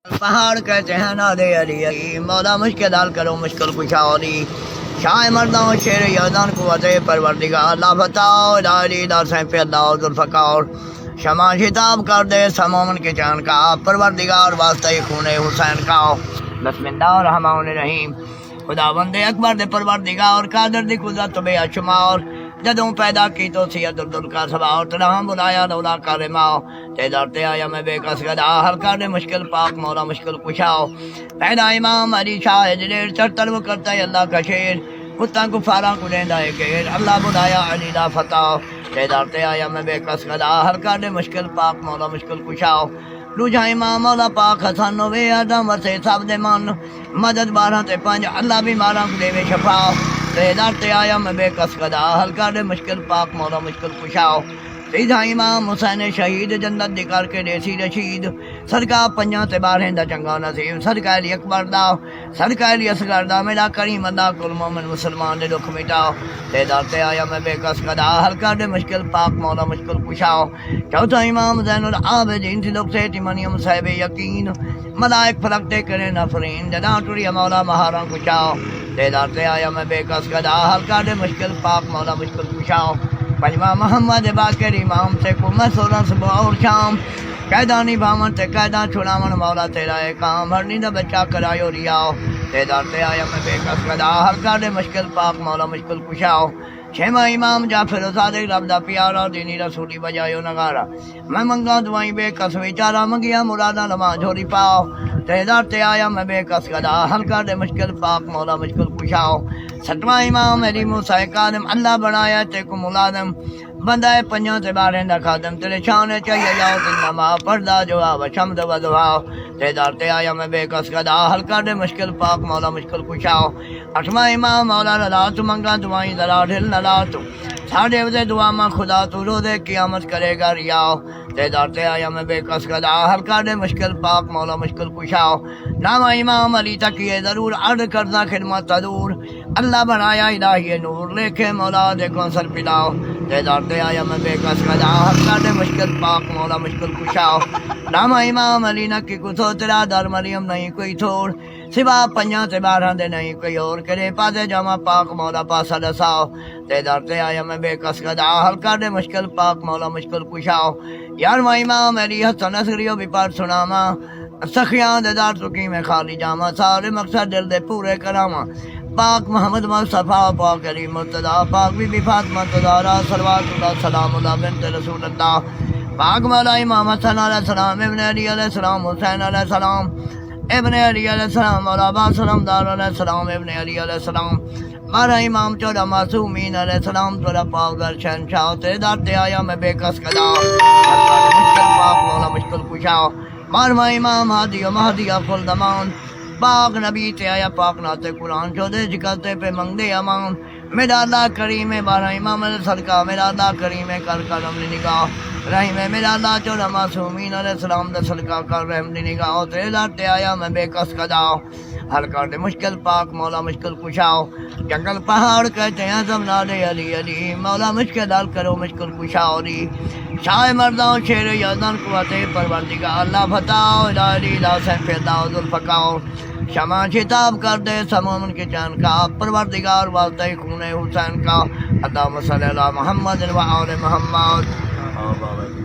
پہاڑ کہتے ہیں نادے علی علی مولا مشکل حل کرو مشکل کشا علی شاہ مردوں شیر یزدان قوت پروردگار لا فتح لا علی لا سیف اللہ ذوالفقار شمع شتاب کر دے سمومن کے چان کا پروردگار واسطہ خون حسین کا بسم اللہ الرحمن الرحیم خدا بندے اکبر دے پروردگار قادر دی قدرت بے شمار جدوں پیدا کی تو سی عبدال کا سبا تنہا بلایا لولا کرما تے درتے آیا میں بے کس گدا حل کر دے مشکل پاک مولا مشکل کشاؤ پیدا امام علی شاہ جلیر چر طلب کرتا ہے اللہ کا شیر کتا کفارا کو لیندہ ہے گیر اللہ بلایا علی لا فتح تے درتے آیا میں بے کس گدا حل کر دے مشکل پاک مولا مشکل کشاؤ روجا امام مولا پاک حسن وے آدم ورسے سب دے من مدد 12 تے 5 اللہ بھی مارا کو دے شفا تے درتے آیا میں بے کس گدا حل کر دے مشکل پاک مولا مشکل کشاؤ سیدھا امام حسین شہید جنت دی کر کے دیسی رشید صدقہ 5 تے 12 دا چنگا نصیب صدقہ علی اکبر دا صدقہ علی اصغر دا میرا کریم اللہ کل مومن مسلمان دے دکھ مٹاؤ تے درتے آیا میں بے کس گدا حل کر دے مشکل پاک مولا مشکل کشاؤ چوتھا امام زین العابدین تھی لوگ سے مریم صاحب یقین ملائک پھلکتے کرے نفرین جدا ٹوری مولا مہارا کشاؤ تے درتے آیا میں بے کس گدا حل کر دے مشکل پاک مولا مشکل کشاؤ پنجواں محمد باقر امام سے قومت 16 صبح اور شام قیدہ نبھاون تے قیدہ چھڑاون مولا تیرا اے کام ہر نیندہ بچہ کرایو ریاؤ تے درتے آیا میں بے کس گدا حل کر دے مشکل پاک مولا مشکل کشاؤ چھواں امام جعفر صادق رب دا پیارا دینی رسولی بجایو نگارا میں منگا دعائیں بے کس ویچارا منگیا مرادا لما جھوری پاؤ تے درتے آیا میں بے کس گدا حل کر دے مشکل پاک مولا مشکل کشاؤ ستواں امام علی موسیٰ کاظم اللہ بنایا تے کو ملازم بندہ 5 تے 12 دا خادم تیرے شان چاہیے جاؤ تے نما پردہ جواب شمد و دعا تے درتے آیا میں بے کس گدا حل کر دے مشکل پاک مولا مشکل کشاؤ 8واں امام مولا لا تو منگا دعائیں ذرا ڈھل نہ لا تو ساڑھے وزے دعا ماں خدا تو رو دے قیامت کرے گا ریاؤ تے درتے آیا میں بے کس گدا حل کر دے مشکل پاک مولا مشکل کشاؤ 9واں امام علی تکیے ضرور عرض کردہ خدمت تدور اللہ بنایا الہی نور لکھے مولا دے کونسر پلاؤ تے درتے آیا میں بے کس گدا حل کر دے مشکل پاک مولا مشکل کشاؤ 9واں امام علی نکی کو تو تیرا در مریم نہیں کوئی تھوڑ سوا 5 تے 12 دے نہیں کوئی اور کرے پاسے جمع پاک مولا پاسا دساؤ تے درتے آیا میں بے کس گدا حل کر دے مشکل پاک مولا مشکل کشاؤ 11واں امام علی حسن اصغریو بھی پار سناما سخیاں دے دار سکی میں خالی جاما سارے مقصد دل دے پورے کراما پاک محمد مصطفیٰ پاک علی مرتضیٰ پاک بی بی فاطمہ تزارا صلوات اللہ سلام اللہ بنت رسول اللہ پاک مولا امام حسن علیہ السلام ابن علی علیہ السلام حسین علیہ السلام ابن علی علیہ السلام مولا عباس سلامدار علیہ السلام ابن علی علیہ السلام مارا امام 14 معصومین علیہ السلام تورا پاک در شہنشاہ تے درتے آیا میں بے کس گدا مشکل پاک مولا مشکل کشاؤ 12واں امام ہادی و مہدی افضل زمان پاک نبی تے آیا پاک ناتے قرآن چودے جکلتے پہ منگ دے امان میرا اللہ کریم 12 امام صدقہ میرا اللہ کریم کر کرم دی نگاہ رحیم میرا اللہ 14 معصومین علیہ السلام دا صدقہ کر رحم دی نگاہ تے درتے آیا میں بے کس گدا حل کر دے مشکل پاک مولا مشکل کشاؤ جنگل پہاڑ کہتے ہیں سب نادے علی علی مولا مشکل حل کرو مشکل کشاؤ علی شاہ مردوں شیر یزدان قوت پروردگار اللہ فتح لا علی لا سیف اللہ ذوالفقار شمع شتاب کر دے سمومن کے چان کا پروردگار واسطہ خون حسین کا اللہم صلی علی محمد و آل محمد